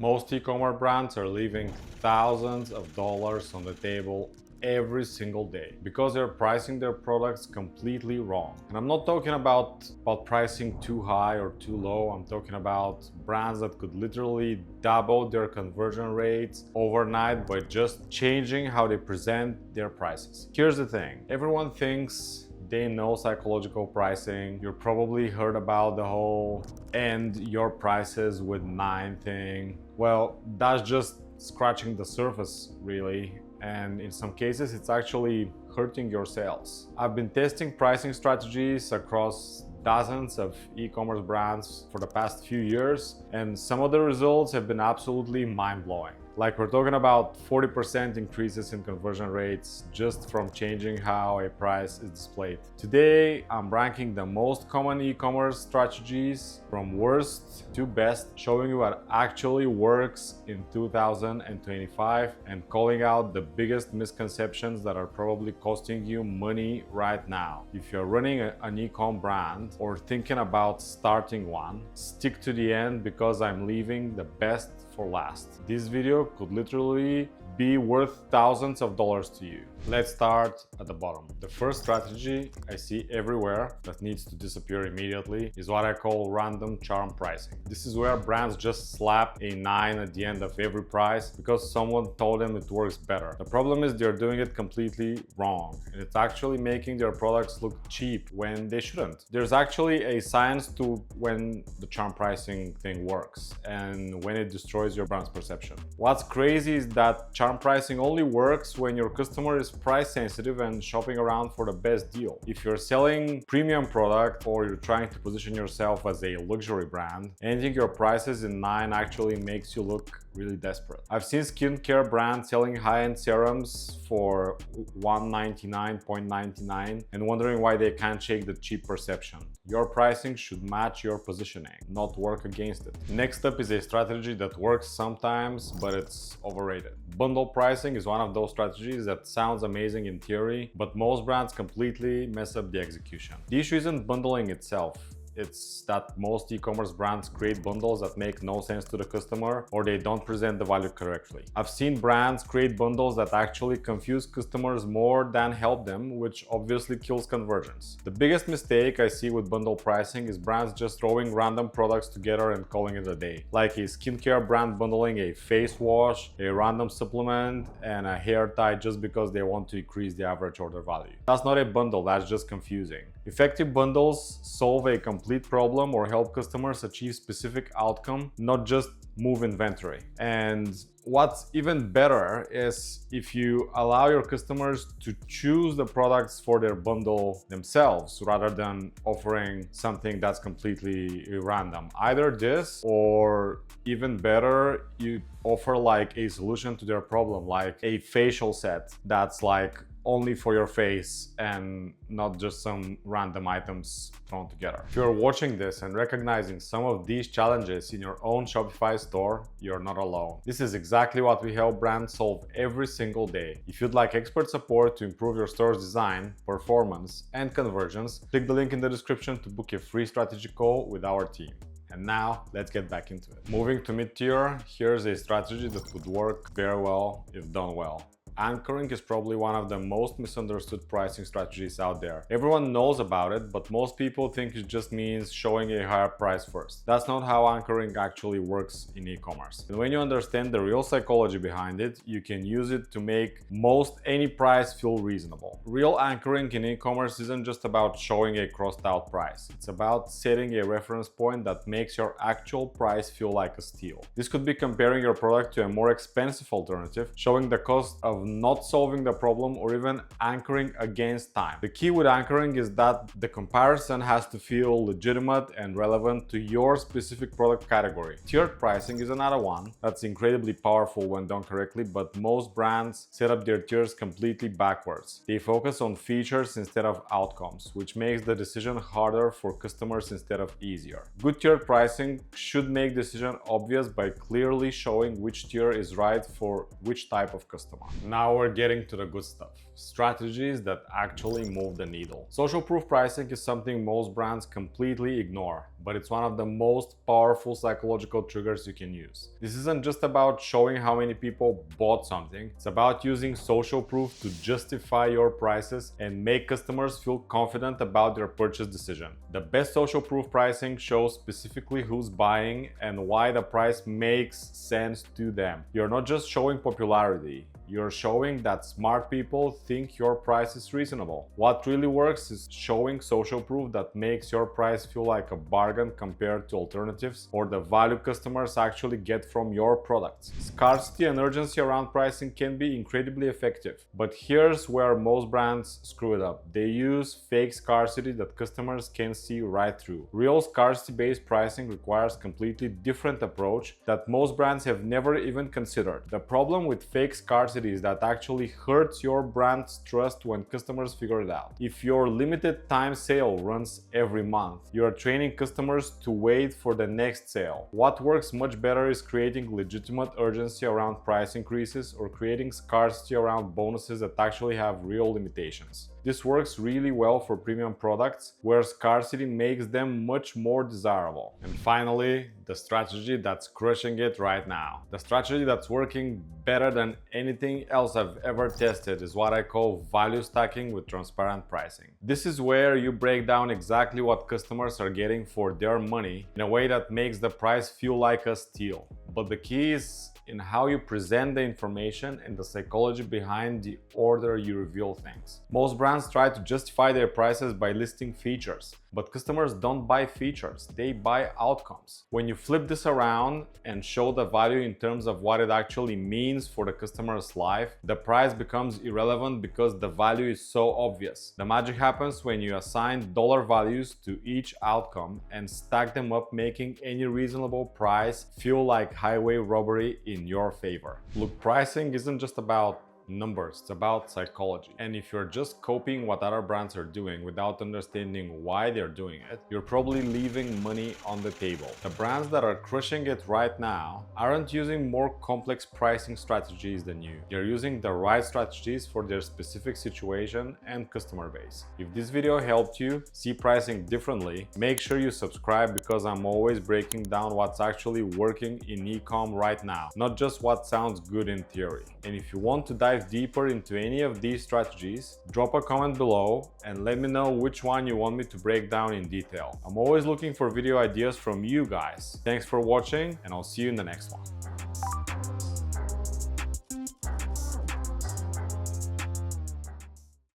Most e-commerce brands are leaving thousands of dollars on the table every single day because they're pricing their products completely wrong. And I'm not talking about pricing too high or too low. I'm talking about brands that could literally double their conversion rates overnight by just changing how they present their prices. Here's the thing, everyone thinks they know psychological pricing. You've probably heard about the whole end your prices with 9 thing. Well, that's just scratching the surface, really. And in some cases, it's actually hurting your sales. I've been testing pricing strategies across dozens of e-commerce brands for the past few years, and some of the results have been absolutely mind-blowing. Like, we're talking about 40% increases in conversion rates just from changing how a price is displayed. Today, I'm ranking the most common e-commerce strategies from worst to best, showing you what actually works in 2025 and calling out the biggest misconceptions that are probably costing you money right now. If you're running an e-com brand or thinking about starting one, stick to the end because I'm leaving the best for last. This video could literally be worth thousands of dollars to you. Let's start at the bottom. The first strategy I see everywhere that needs to disappear immediately is what I call random charm pricing. This is where brands just slap a 9 at the end of every price because someone told them it works better. The problem is they're doing it completely wrong, and it's actually making their products look cheap when they shouldn't. There's actually a science to when the charm pricing thing works and when it destroys your brand's perception. What's crazy is that charm pricing only works when your customer is price sensitive and shopping around for the best deal. If you're selling premium product or you're trying to position yourself as a luxury brand, anything your prices in 9 actually makes you look really desperate. I've seen skincare brands selling high-end serums for $199.99 and wondering why they can't shake the cheap perception. Your pricing should match your positioning, not work against it. Next up is a strategy that works sometimes, but it's overrated. Bundle pricing is one of those strategies that sounds amazing in theory, but most brands completely mess up the execution. The issue isn't bundling itself. It's that most e-commerce brands create bundles that make no sense to the customer or they don't present the value correctly. I've seen brands create bundles that actually confuse customers more than help them, which obviously kills conversions. The biggest mistake I see with bundle pricing is brands just throwing random products together and calling it a day. Like a skincare brand bundling a face wash, a random supplement, and a hair tie just because they want to increase the average order value. That's not a bundle, that's just confusing. Effective bundles solve a complete problem or help customers achieve specific outcome, not just move inventory. And what's even better is if you allow your customers to choose the products for their bundle themselves rather than offering something that's completely random. Either this, or even better, you offer like a solution to their problem, like a facial set that's like only for your face and not just some random items thrown together. If you're watching this and recognizing some of these challenges in your own Shopify store, you're not alone. This is exactly what we help brands solve every single day. If you'd like expert support to improve your store's design, performance, and conversions, click the link in the description to book a free strategy call with our team. And now, let's get back into it. Moving to mid-tier, here's a strategy that could work very well if done well. Anchoring is probably one of the most misunderstood pricing strategies out there. Everyone knows about it, but most people think it just means showing a higher price first. That's not how anchoring actually works in e-commerce. And when you understand the real psychology behind it, you can use it to make most any price feel reasonable. Real anchoring in e-commerce isn't just about showing a crossed out price. It's about setting a reference point that makes your actual price feel like a steal. This could be comparing your product to a more expensive alternative, showing the cost of not solving the problem, or even anchoring against time. The key with anchoring is that the comparison has to feel legitimate and relevant to your specific product category. Tiered pricing is another one that's incredibly powerful when done correctly, but most brands set up their tiers completely backwards. They focus on features instead of outcomes, which makes the decision harder for customers instead of easier. Good tiered pricing should make decision obvious by clearly showing which tier is right for which type of customer. Now we're getting to the good stuff. Strategies that actually move the needle. Social proof pricing is something most brands completely ignore. but it's one of the most powerful psychological triggers you can use. This isn't just about showing how many people bought something, it's about using social proof to justify your prices and make customers feel confident about their purchase decision. The best social proof pricing shows specifically who's buying and why the price makes sense to them. You're not just showing popularity, you're showing that smart people think your price is reasonable. What really works is showing social proof that makes your price feel like a bargain compared to alternatives or the value customers actually get from your products. Scarcity and urgency around pricing can be incredibly effective, but here's where most brands screw it up. They use fake scarcity that customers can see right through. Real scarcity-based pricing requires completely different approach that most brands have never even considered. The problem with fake scarcity is that actually hurts your brand's trust when customers figure it out. If your limited time sale runs every month, you are training customers to wait for the next sale. What works much better is creating legitimate urgency around price increases or creating scarcity around bonuses that actually have real limitations. This works really well for premium products where scarcity makes them much more desirable. And finally, the strategy that's crushing it right now. The strategy that's working better than anything else I've ever tested is what I call value stacking with transparent pricing. This is where you break down exactly what customers are getting for their money in a way that makes the price feel like a steal. But the key is in how you present the information and the psychology behind the order you reveal things. Most brands try to justify their prices by listing features, but customers don't buy features, they buy outcomes. When you flip this around and show the value in terms of what it actually means for the customer's life, the price becomes irrelevant because the value is so obvious. The magic happens when you assign dollar values to each outcome and stack them up, making any reasonable price feel like highway robbery in your favor. Look, pricing isn't just about numbers, it's about psychology. And if you're just copying what other brands are doing without understanding why they're doing it, you're probably leaving money on the table. The brands that are crushing it right now aren't using more complex pricing strategies than you. They're using the right strategies for their specific situation and customer base. If this video helped you see pricing differently, make sure you subscribe because I'm always breaking down what's actually working in e-com right now, not just what sounds good in theory. And if you want to dive deeper into any of these strategies, drop a comment below and let me know which one you want me to break down in detail. I'm always looking for video ideas from you guys. Thanks for watching and I'll see you in the next one.